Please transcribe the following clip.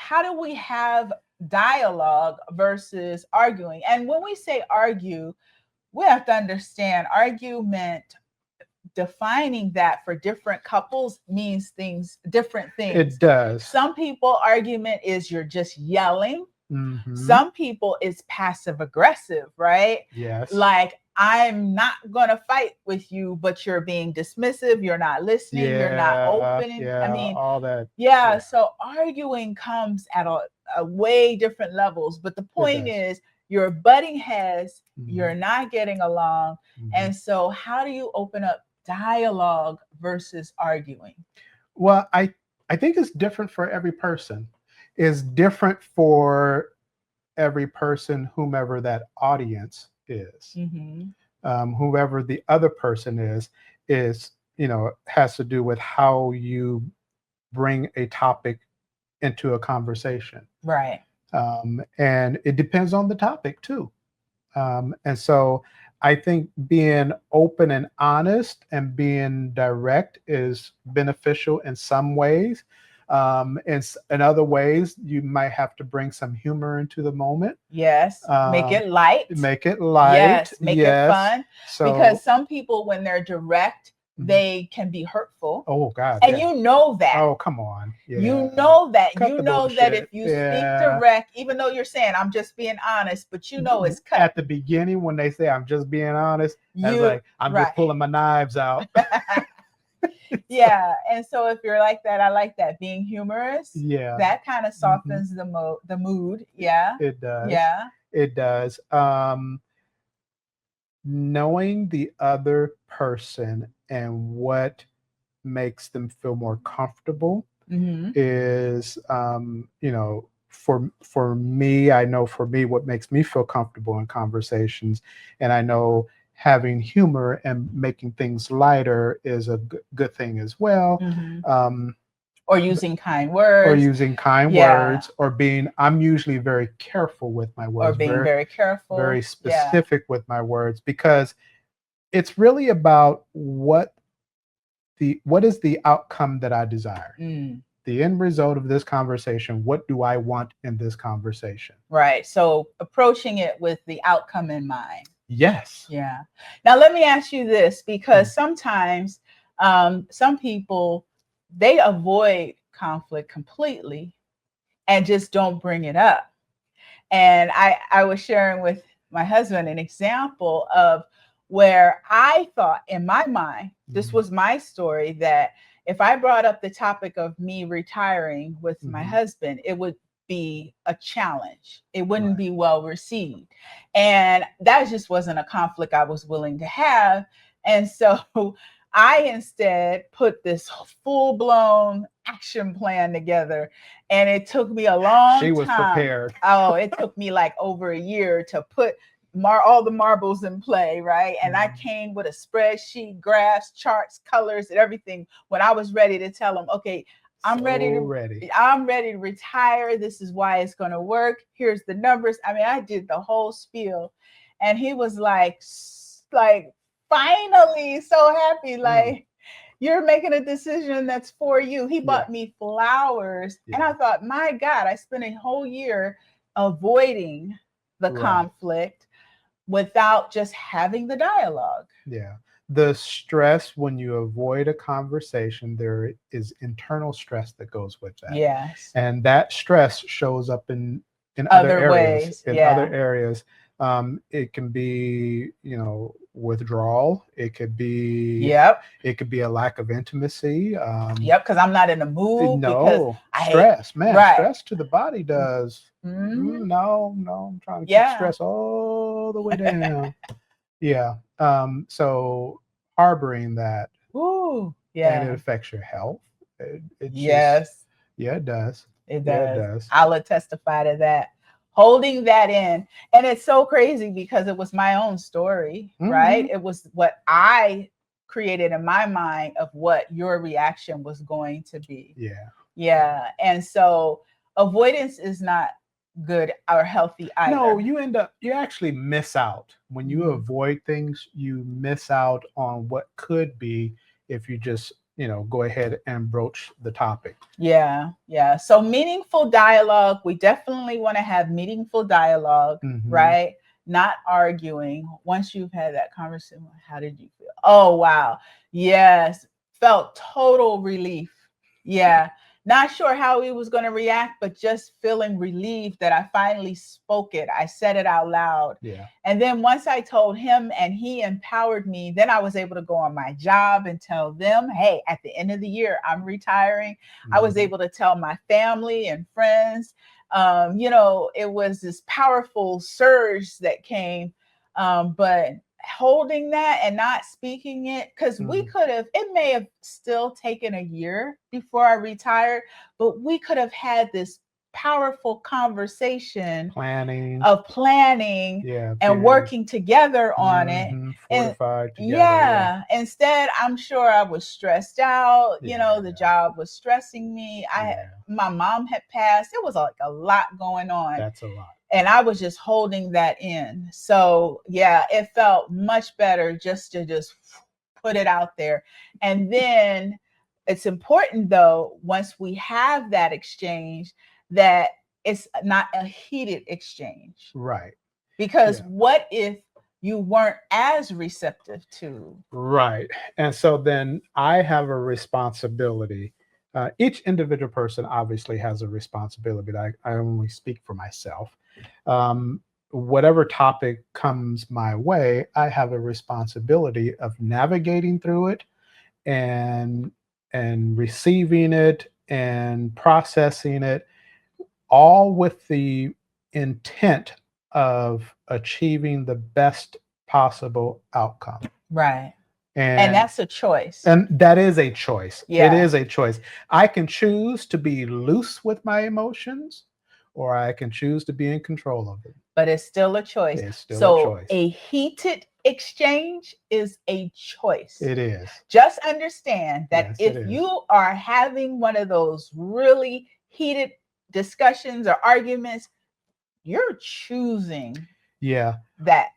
how do we have dialogue versus arguing? And when we say argue, we have to understand argument, defining that for different couples means different things. It does. Some people argument is you're just yelling. Mm-hmm. Some people it's passive aggressive, right? Yes. Like, I'm not gonna fight with you, but you're being dismissive, you're not listening, you're not opening. Yeah, I mean, all that. yeah, so arguing comes at a way different levels. But the point is you're butting heads, you're not getting along. And so how do you open up dialogue versus arguing? Well, I think it's different for every person. It's different for every person, whomever that audience is. Whoever the other person is, has to do with how you bring a topic into a conversation. Right. And it depends on the topic too. And so I think being open and honest and being direct is beneficial in some ways. In other ways, you might have to bring some humor into the moment. Yes. Make it light. Make it light. Yes. Make it fun. So, because some people, when they're direct, they can be hurtful. Oh God. And you know that. Oh, come on. Yeah. You know that. Cut you know that if you speak direct, even though you're saying I'm just being honest, but you know it's cut. At the beginning when they say I'm just being honest, that's like I'm just pulling my knives out. Yeah. And so if you're like that, I like that. Being humorous. Yeah. That kind of softens the mood. Yeah. It does. Yeah. It does. Knowing the other person and what makes them feel more comfortable is, for me, I know for me, what makes me feel comfortable in conversations, and I know having humor and making things lighter is a good thing as well. Or using kind words. Or I'm usually very careful with my words. Or being very careful. Very specific with my words, because it's really about what is the outcome that I desire. The end result of this conversation. What do I want in this conversation? Right. So approaching it with the outcome in mind. Yes. Yeah. Now let me ask you this, because sometimes some people, they avoid conflict completely and just don't bring it up. And I was sharing with my husband an example of where I thought in my mind, this was my story, that if I brought up the topic of me retiring with my husband, it would be a challenge. It wouldn't be well received. And that just wasn't a conflict I was willing to have. And so I instead put this full-blown action plan together. And it took me a long time. She was prepared. Oh, it took me like over a year to put all the marbles in play, right? And I came with a spreadsheet, graphs, charts, colors, and everything when I was ready to tell him, okay, I'm ready to retire. This is why it's going to work. Here's the numbers. I mean, I did the whole spiel. And he was like finally so happy, like, you're making a decision that's for you. He bought me flowers. And I thought, my God, I spent a whole year avoiding the conflict without just having the dialogue. Yeah. The stress when you avoid a conversation, there is internal stress that goes with that. Yes. And that stress shows up in other areas. Other areas. It can be, withdrawal. It could be It could be a lack of intimacy. Because I'm not in the mood. No, stress, stress to the body does. No, I'm trying to keep stress all the way down. So harboring that, and it affects your health. It does. It does. I'll testify to that. Holding that in. And it's so crazy because it was my own story, right? It was what I created in my mind of what your reaction was going to be. Yeah. And so avoidance is not good or healthy either. No, you actually miss out. When you avoid things, you miss out on what could be if you just go ahead and broach the topic. Yeah, yeah. So meaningful dialogue, we definitely want to have meaningful dialogue, right? Not arguing. Once you've had that conversation, how did you feel? Oh, wow. Yes. Felt total relief. Yeah. Not sure how he was going to react, but just feeling relieved that I finally spoke it. I said it out loud. Yeah. And then once I told him and he empowered me, then I was able to go on my job and tell them, hey, at the end of the year, I'm retiring. I was able to tell my family and friends. It was this powerful surge that came. But holding that and not speaking it, because we could have, it may have still taken a year before I retired, but we could have had this powerful conversation planning and working together on it, fortified together. Yeah. Instead, I'm sure I was stressed out. The job was stressing me. My mom had passed. It was like a lot going on. That's a lot. And I was just holding that in. So yeah, it felt much better just to put it out there. And then it's important though, once we have that exchange, that it's not a heated exchange. Right. Because what if you weren't as receptive to? Right. And so then I have a responsibility. Each individual person obviously has a responsibility. I only speak for myself. Whatever topic comes my way, I have a responsibility of navigating through it and receiving it and processing it, all with the intent of achieving the best possible outcome. Right. And that's a choice. And that is a choice. Yeah. It is a choice. I can choose to be loose with my emotions, or I can choose to be in control of it. But it's still a choice. It's still a choice. A heated exchange is a choice. It is. Just understand that if you are having one of those really heated discussions or arguments, you're choosing that